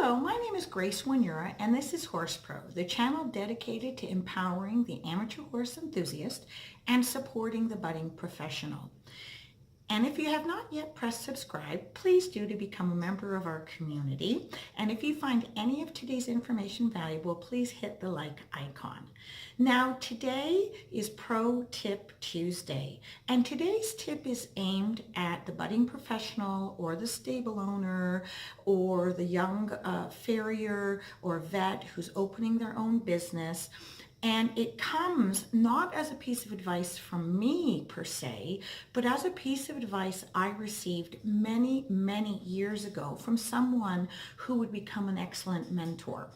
Hello, my name is Grace Wynura, and this is Horse Pro, the channel dedicated to empowering the amateur horse enthusiast and supporting the budding professional. And if you have not yet pressed subscribe, please do to become a member of our community. And if you find any of today's information valuable, please hit the like icon. Now, today is Pro Tip Tuesday, and today's tip is aimed at the budding professional or the stable owner or the young farrier or vet who's opening their own business. And it comes not as a piece of advice from me per se, but as a piece of advice I received many, many years ago from someone who would become an excellent mentor.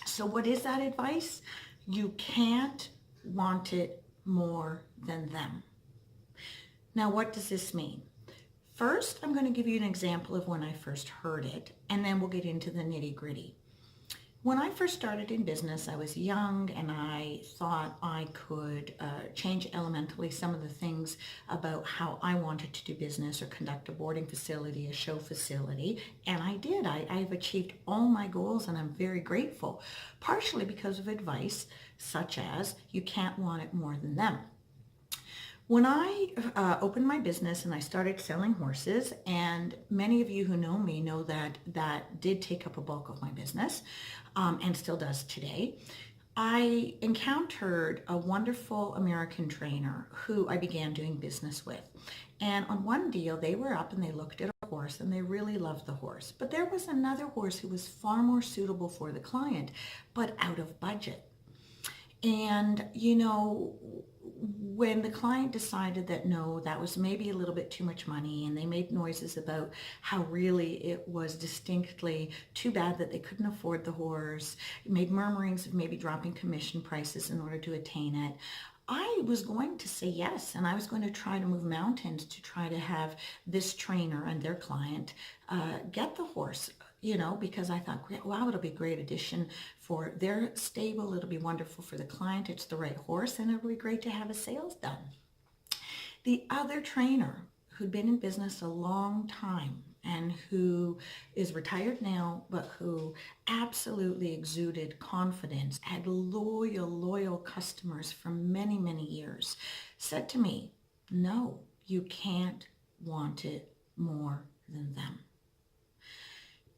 So what is that advice? You can't want it more than them. Now, what does this mean? First, I'm going to give you an example of when I first heard it, and then we'll get into the nitty-gritty. When I first started in business, I was young and I thought I could change elementally some of the things about how I wanted to do business or conduct a boarding facility, a show facility, and I did. I've achieved all my goals and I'm very grateful, partially because of advice such as, you can't want it more than them. When I opened my business and I started selling horses, and many of you who know me know that that did take up a bulk of my business and still does today, I encountered a wonderful American trainer who I began doing business with. And on one deal, they were up and they looked at a horse and they really loved the horse. But there was another horse who was far more suitable for the client, but out of budget. And, you know, when the client decided that no, that was maybe a little bit too much money, and they made noises about how really it was distinctly too bad that they couldn't afford the horse, made murmurings of maybe dropping commission prices in order to attain it, I was going to say yes, and I was going to try to move mountains to try to have this trainer and their client get the horse, you know, because I thought, wow, it'll be a great addition for their stable. It'll be wonderful for the client. It's the right horse, and it'll be great to have his sales done. The other trainer who'd been in business a long time and who is retired now, but who absolutely exuded confidence, had loyal customers for many, many years, said to me, no, you can't want it more than them.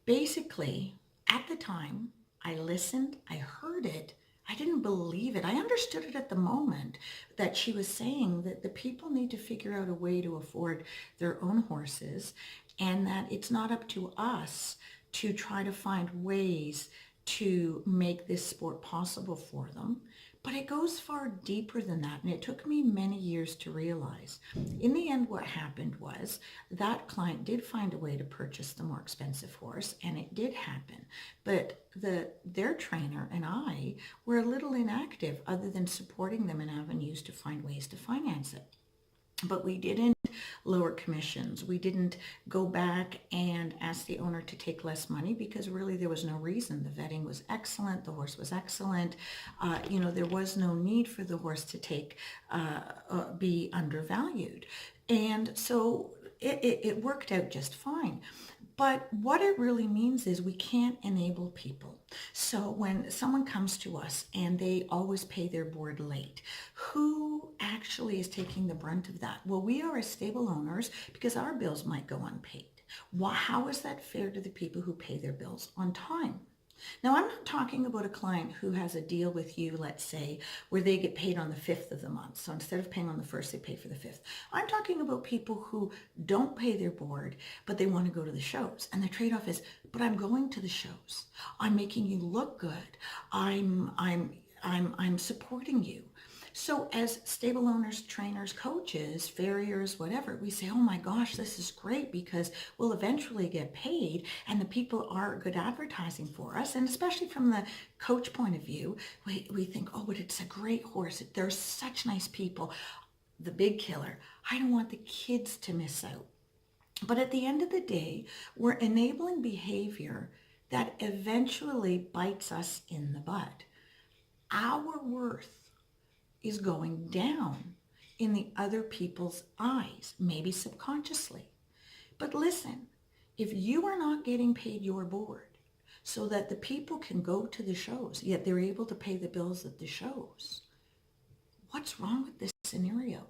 Basically, at the time, I listened, I heard it, I didn't believe it. I understood it at the moment that she was saying that the people need to figure out a way to afford their own horses, and that it's not up to us to try to find ways to make this sport possible for them. But it goes far deeper than that, and it took me many years to realize. In the end, what happened was that client did find a way to purchase the more expensive horse, and it did happen. But their trainer and I were a little inactive other than supporting them in avenues to find ways to finance it. But we didn't lower commissions. We didn't go back and ask the owner to take less money, because really there was no reason. The vetting was excellent. The horse was excellent. You know, there was no need for the horse to be undervalued. And so it worked out just fine. But what it really means is we can't enable people. So when someone comes to us and they always pay their board late, who actually is taking the brunt of that? Well, we are as stable owners, because our bills might go unpaid. How is that fair to the people who pay their bills on time? Now, I'm not talking about a client who has a deal with you, let's say, where they get paid on the 5th of the month. So instead of paying on the 1st, they pay for the 5th. I'm talking about people who don't pay their board, but they want to go to the shows. And the trade-off is, but I'm going to the shows. I'm making you look good. I'm supporting you. So as stable owners, trainers, coaches, farriers, whatever, we say, oh my gosh, this is great because we'll eventually get paid and the people are good advertising for us. And especially from the coach point of view, we think, oh, but it's a great horse. They're such nice people. The big killer, I don't want the kids to miss out. But at the end of the day, we're enabling behavior that eventually bites us in the butt. Our worth is going down in the other people's eyes, maybe subconsciously. But listen, if you are not getting paid your board, so that the people can go to the shows, yet they're able to pay the bills at the shows. What's wrong with this scenario?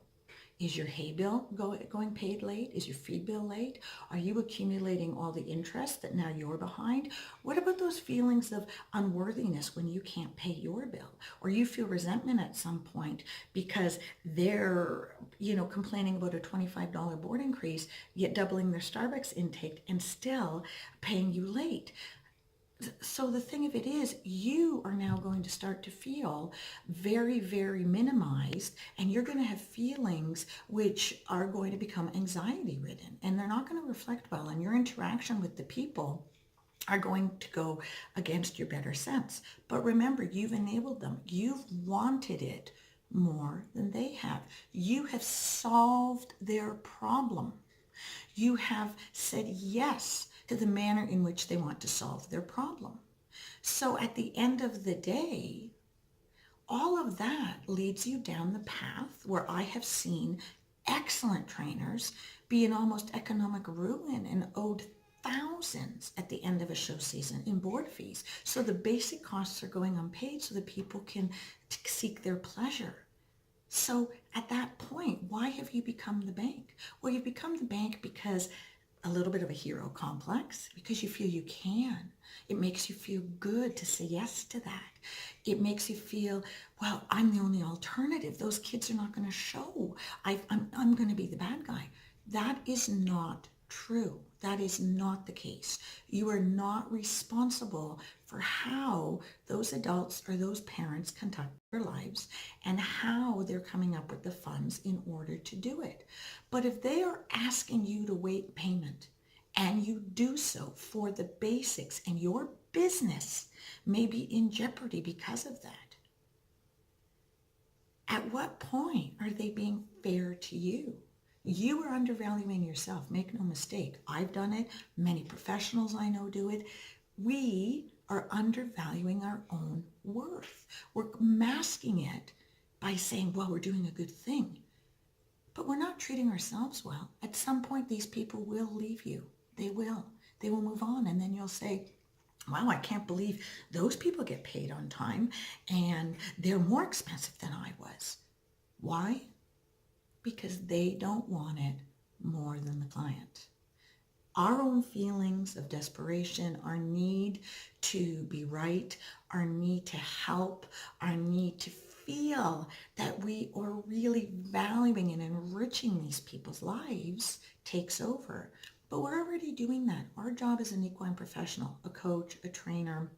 Is your hay bill going paid late? Is your feed bill late? Are you accumulating all the interest that now you're behind? What about those feelings of unworthiness when you can't pay your bill? Or you feel resentment at some point because they're, complaining about a $25 board increase, yet doubling their Starbucks intake and still paying you late. So the thing of it is, you are now going to start to feel very, very minimized, and you're going to have feelings which are going to become anxiety ridden, and they're not going to reflect well, and your interaction with the people are going to go against your better sense. But remember, you've enabled them. You've wanted it more than they have. You have solved their problem. You have said yes to the manner in which they want to solve their problem. So at the end of the day, all of that leads you down the path where I have seen excellent trainers be in almost economic ruin and owed thousands at the end of a show season in board fees. So the basic costs are going unpaid so that people can seek their pleasure. So at that point, why have you become the bank? Well, you've become the bank because a little bit of a hero complex, because you feel you can. It makes you feel good to say yes to that. It makes you feel, well, I'm the only alternative. Those kids are not going to show. I'm going to be the bad guy. That is not true. That is not the case. You are not responsible for how those adults or those parents conduct their lives and how they're coming up with the funds in order to do it. But if they are asking you to wait payment and you do so for the basics and your business may be in jeopardy because of that, at what point are they being fair to you? You are undervaluing yourself. Make no mistake. I've done it. Many professionals I know do it. We are undervaluing our own worth. We're masking it by saying, well, we're doing a good thing. But we're not treating ourselves well. At some point, these people will leave you. They will. They will move on. And then you'll say, wow, I can't believe those people get paid on time and they're more expensive than I was. Why? Because they don't want it more than the client. Our own feelings of desperation, our need to be right, our need to help, our need to feel that we are really valuing and enriching these people's lives takes over. But we're already doing that. Our job as an equine professional, a coach, a trainer,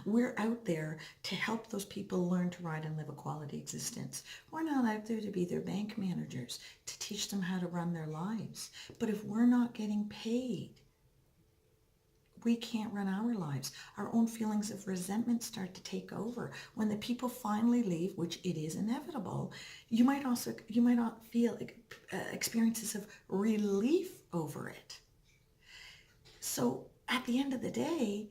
we're out there to help those people learn to ride and live a quality existence. We're not out there to be their bank managers, to teach them how to run their lives. But if we're not getting paid, we can't run our lives. Our own feelings of resentment start to take over. When the people finally leave, which it is inevitable, you might not feel experiences of relief over it. So at the end of the day,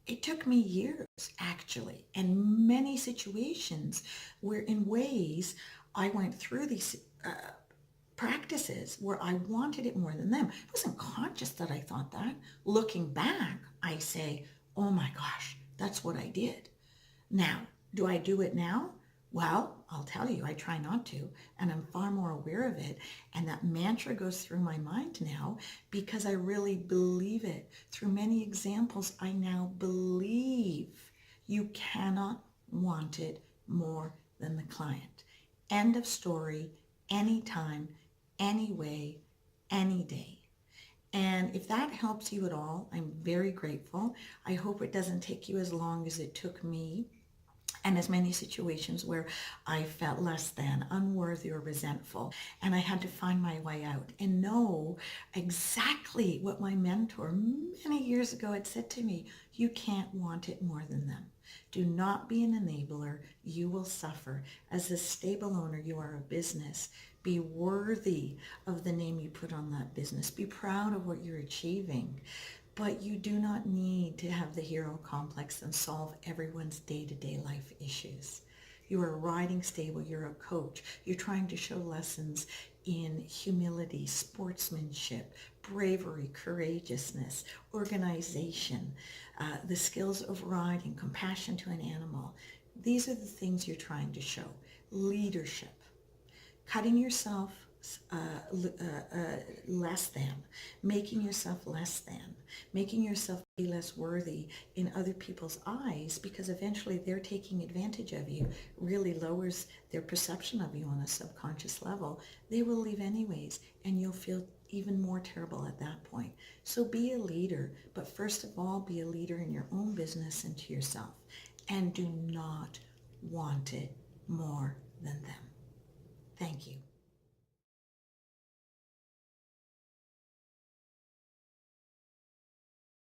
it took me years, actually, and many situations where in ways I went through these practices where I wanted it more than them. I wasn't conscious that I thought that. Looking back, I say, oh my gosh, that's what I did. Now, do I do it now? Well, I'll tell you, I try not to, and I'm far more aware of it. And that mantra goes through my mind now because I really believe it. Through many examples, I now believe you cannot want it more than the client. End of story, anytime, any way, any day. And if that helps you at all, I'm very grateful. I hope it doesn't take you as long as it took me, and as many situations where I felt less than, unworthy or resentful, and I had to find my way out and know exactly what my mentor many years ago had said to me. You can't want it more than them. Do not be an enabler. You will suffer. As a stable owner, you are a business. Be worthy of the name you put on that business. Be proud of what you're achieving. But you do not need to have the hero complex and solve everyone's day-to-day life issues. You are riding stable. You're a coach. You're trying to show lessons in humility, sportsmanship, bravery, courageousness, organization, the skills of riding, compassion to an animal. These are the things you're trying to show. Leadership, cutting yourself less than, making yourself less than, making yourself be less worthy in other people's eyes, because eventually they're taking advantage of you, really lowers their perception of you on a subconscious level. They will leave anyways, and you'll feel even more terrible at that point. So be a leader, but first of all, be a leader in your own business and to yourself, and do not want it more than them. Thank you.